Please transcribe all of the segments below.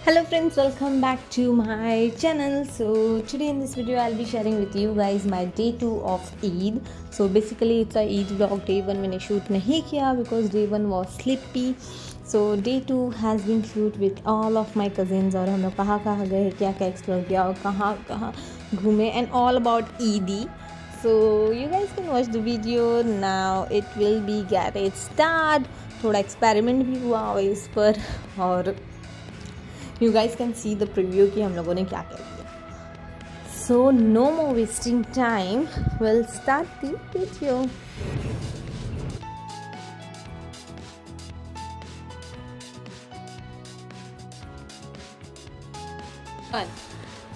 Hello friends, welcome back to my channel. So today in this video I'll be sharing with you guys my day 2 of Eid. So basically it's a Eid vlog. Day 1 मैंने shoot नहीं किया because day 1 was sleepy. So day 2 has been shoot with all of my cousins और हम लोग कहाँ गए, क्या explore किया और कहाँ घूमे and all about Eid. So you guys can watch the video now. It will be get it start. थोड़ा एक्सपेरिमेंट भी हुआ इस पर और you guys can see the preview कि हम लोगों ने क्या किया. So no more wasting time, we'll start the video.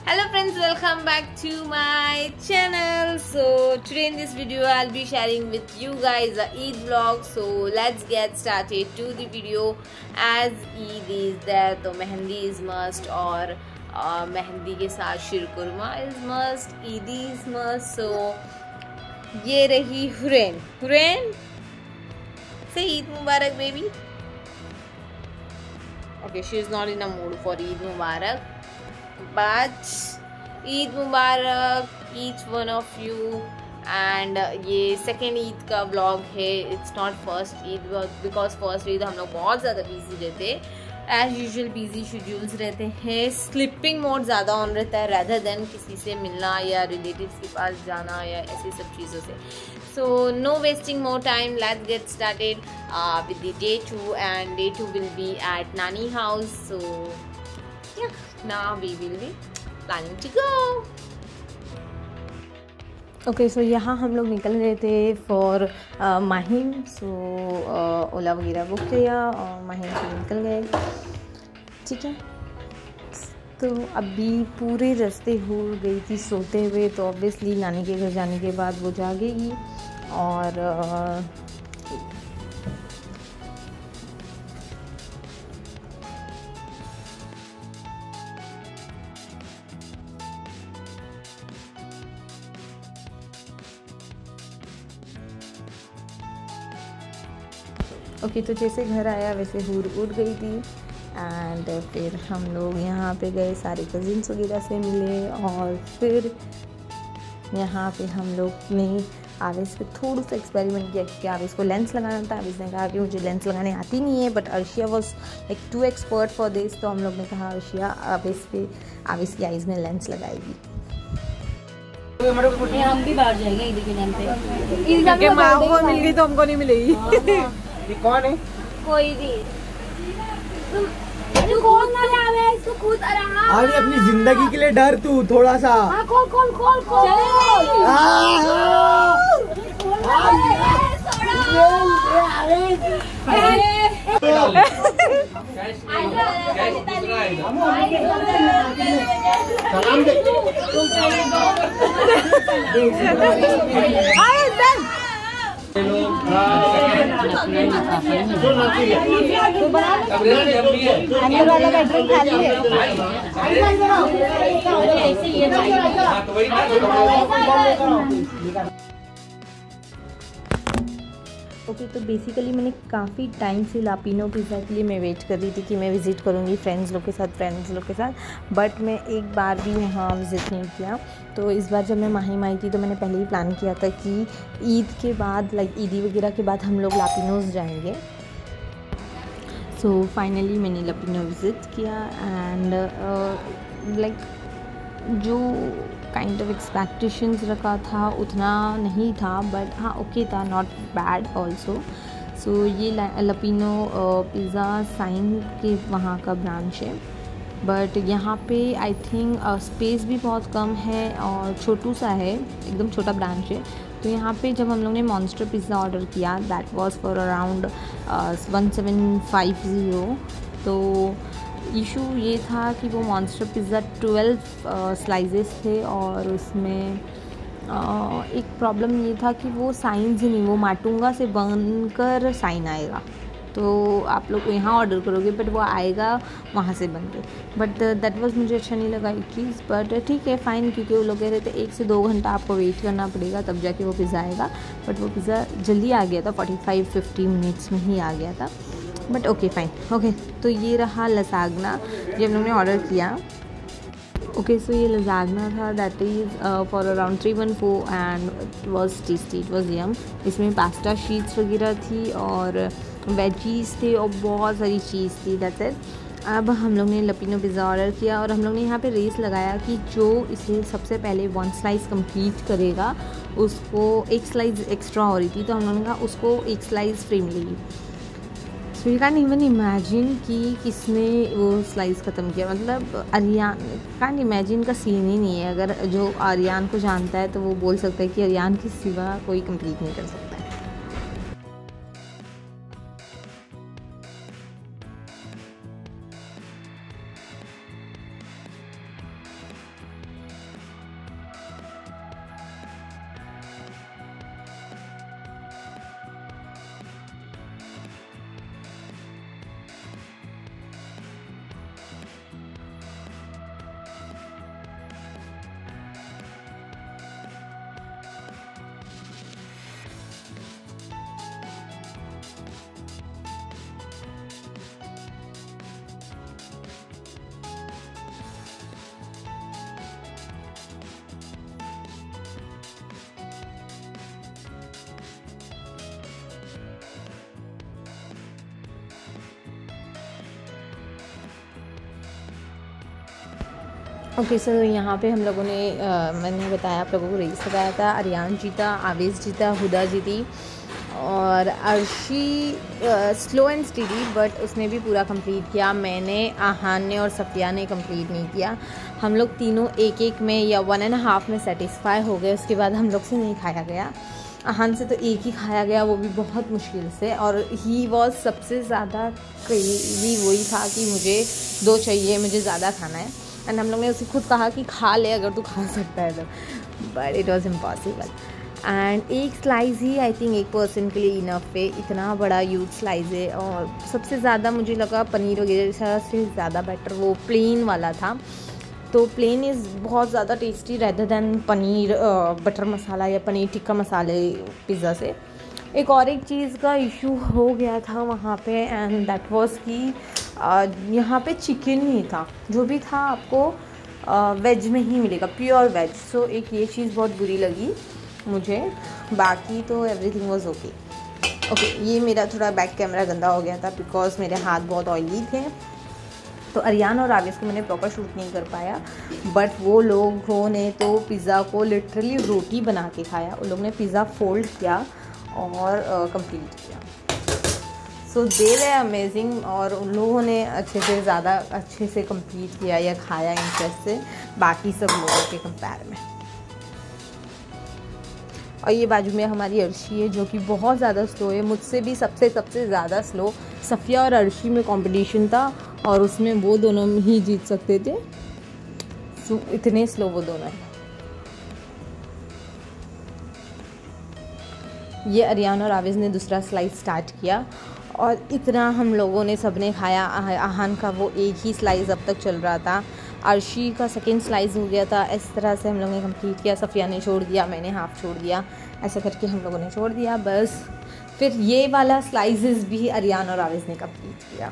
Hello friends, welcome back to my channel. So today in this video I'll be sharing with you guys a Eid vlog. So let's get started to the video. As Eid is there तो mehndi is must और मेहंदी के साथ sheer khurma is must, Eid is must. So ये रही Hurain say Eid Mubarak baby. Okay, she is not in a mood for Eid Mubarak. But Eid Mubarak each one of you. And ये second Eid का vlog है. It's not first Eid because first Eid हम लोग बहुत ज़्यादा busy रहते हैं. As usual busy schedules रहते हैं. Sleeping mode ज़्यादा on रहता है rather than किसी से मिलना या relatives के पास जाना या ऐसी सब चीज़ों से. So no wasting more time. Let's get started with the day 2, and day 2 will be at Nani house. So yeah, now we will be planning to go. Okay, so यहाँ हम लोग निकल रहे थे फॉर माहिम. सो ओला वगैरह बुक किया और माहिम से निकल गए. ठीक है, तो अभी पूरे रास्ते हो गई थी सोते हुए. तो ऑब्वियसली नानी के घर जाने के बाद वो जागेगी और ओके तो जैसे घर आया वैसे हूर उठ गई थी. एंड फिर हम लोग यहाँ पे गए, सारे कज़िन्स वगैरह से मिले. और फिर यहाँ पे हम लोग ने आवेश पे थोड़ा सा एक्सपेरिमेंट किया क्योंकि आवेश को लेंस लगाना था. आवेश ने कहा कि मुझे लेंस लगाने आती नहीं है, but Arshiya was like to expert for this. तो हम लोग ने कहा अर्शिया आवेश की आइज़ में लेंस लगाएगी. हम भी बाहर जाएंगे ईद के टाइम पे. माँ को मिल गई तो हमको नहीं मिलेगी. ये कौन है? कोई नहीं. तू कौन ना लावे इसको खुद रहा. अरे अपनी जिंदगी के लिए डर तू थोड़ा सा. हाँ खोल. सलाम दे. ओके तो बेसिकली मैंने काफ़ी टाइम से लापिनो पिज़्ज़ा के लिए मैं वेट कर रही थी कि मैं विज़िट करूँगी फ्रेंड्स लोग के साथ. बट मैं एक बार भी वहाँ विज़िट नहीं किया. तो इस बार जब मैं माहिम आई थी तो मैंने पहले ही प्लान किया था कि ईद के बाद लाइक ईदी वगैरह के बाद हम लोग लापिनोज़ जाएंगे. सो फाइनली मैंने लापिनो विज़िट किया. एंड लाइक जो काइंड ऑफ एक्सपेक्टेशंस रखा था उतना नहीं था, बट हाँ ओके था, नॉट बैड ऑल्सो. सो ये लापिनो पिज़्ज़ा साइन के वहाँ का ब्रांच है. बट यहाँ पे आई थिंक स्पेस भी बहुत कम है और छोटू सा है, एकदम छोटा ब्रांच है. तो यहाँ पे जब हम लोग ने मॉन्स्टर पिज़्ज़ा ऑर्डर किया दैट वाज फॉर अराउंड 1750. तो इशू ये था कि वो मॉन्स्टर पिज़्ज़ा 12 स्लाइसेस थे और उसमें एक प्रॉब्लम ये था कि वो साइंस ही नहीं, वो माटुंगा से बनकर साइन आएगा. तो आप लोग यहाँ ऑर्डर करोगे बट वो आएगा वहाँ से बन के. बट दैट वाज मुझे अच्छा नहीं लगा एक चीज़. बट ठीक है फ़ाइन, क्योंकि वो लोग कह रहे थे 1 से 2 घंटा आपको वेट करना पड़ेगा तब जाके वो पिज़्ज़ा आएगा. बट वो पिज़्ज़ा जल्दी आ गया था, 45-50 मिनट्स में ही आ गया था. But okay fine. ओके, तो ये रहा लसागना जो हम लोगों ने ऑर्डर किया। ओके, सो ये लसागना था, that is for around 314 and it was tasty, it was yum. इसमें पास्ता शीट्स वगैरह थी और वेजीज थे और बहुत सारी चीज़ थी, दैट्स इट। अब हम लोग ने लपीनो पिज़्ज़ा ऑर्डर किया और हम लोग ने यहाँ पे रेस लगाया कि जो इसे सबसे पहले 1 स्लाइस कंप्लीट करेगा उसको 1 स्लाइस एक्स्ट्रा हो रही थी, तो हम लोगों ने कहा उसको 1 स्लाइस फ्री मिलेगी। So you can even imagine कि किसने वो स्लाइस ख़त्म किया। मतलब अरियान कैन इमेजिन का सीन ही नहीं है। अगर जो अरियान को जानता है तो वो बोल सकता है कि अरियान के सिवा कोई कंप्लीट नहीं कर सकता है। ओके, सर यहाँ पे हम लोगों ने मैंने बताया आप लोगों को रेस बताया था। अरियान जीता, आवेश जीता, हुदा जीती और Arshi slow and steady but उसने भी पूरा कंप्लीट किया। मैंने, आहान ने और सफिया ने कंप्लीट नहीं किया। हम लोग तीनों एक एक में या 1.5 में सेटिस्फाई हो गए। उसके बाद हम लोग से नहीं खाया गया। आहान से तो एक ही खाया गया, वो भी बहुत मुश्किल से, और ही वॉज सबसे ज़्यादा क्रेज़ी वही था कि मुझे 2 चाहिए, मुझे ज़्यादा खाना है। एंड हम लोग ने उसे खुद कहा कि खा ले अगर तू खा सकता है तो, but it was impossible. And एक स्लाइस ही आई थिंक एक पर्सन के लिए इनफ है। इतना बड़ा ह्यूज स्लाइस है और सबसे ज़्यादा मुझे लगा पनीर वगैरह से ज़्यादा बेटर वो प्लेन वाला था। तो प्लेन इज़ बहुत ज़्यादा tasty rather than paneer butter masala या पनीर टिक्का मसाले पिज़्ज़ा से। एक और एक चीज़ का इशू हो गया था वहाँ पे एंड दैट वाज कि यहाँ पे चिकन नहीं था। जो भी था आपको वेज में ही मिलेगा, प्योर वेज। सो एक ये चीज़ बहुत बुरी लगी मुझे, बाकी तो एवरीथिंग वाज ओके। ओके, ये मेरा थोड़ा बैक कैमरा गंदा हो गया था बिकॉज मेरे हाथ बहुत ऑयली थे, तो अरियान और आवेश को मैंने प्रॉपर शूट नहीं कर पाया। बट वो लोगों ने तो पिज़्ज़ा को लिटरली रोटी बना के खाया। उन लोगों ने पिज़्ज़ा फोल्ड किया और कंप्लीट किया। सो दे वे अमेजिंग और उन लोगों ने ज़्यादा अच्छे से कंप्लीट किया या खाया इंटरेस्ट से बाकी सब लोगों के कंपेयर में। और ये बाजू में हमारी अर्शी है जो कि बहुत ज़्यादा स्लो है, मुझसे भी सबसे ज़्यादा स्लो। सफ़िया और अर्शी में कंपटीशन था और उसमें वो दोनों ही जीत सकते थे। सो इतने स्लो वो दोनों हैं। ये अरियान और आवेज़ ने दूसरा स्लाइस स्टार्ट किया और इतना हम लोगों ने सबने खाया। आहान का वो एक ही स्लाइस अब तक चल रहा था, अर्शी का सेकेंड स्लाइस हो गया था। इस तरह से हम लोगों ने कंप्लीट किया। सफ़िया ने छोड़ दिया, मैंने हाफ़ छोड़ दिया, ऐसा करके हम लोगों ने छोड़ दिया बस। फिर ये वाला स्लाइसेस भी अरियान और आवेज़ ने कंप्लीट किया।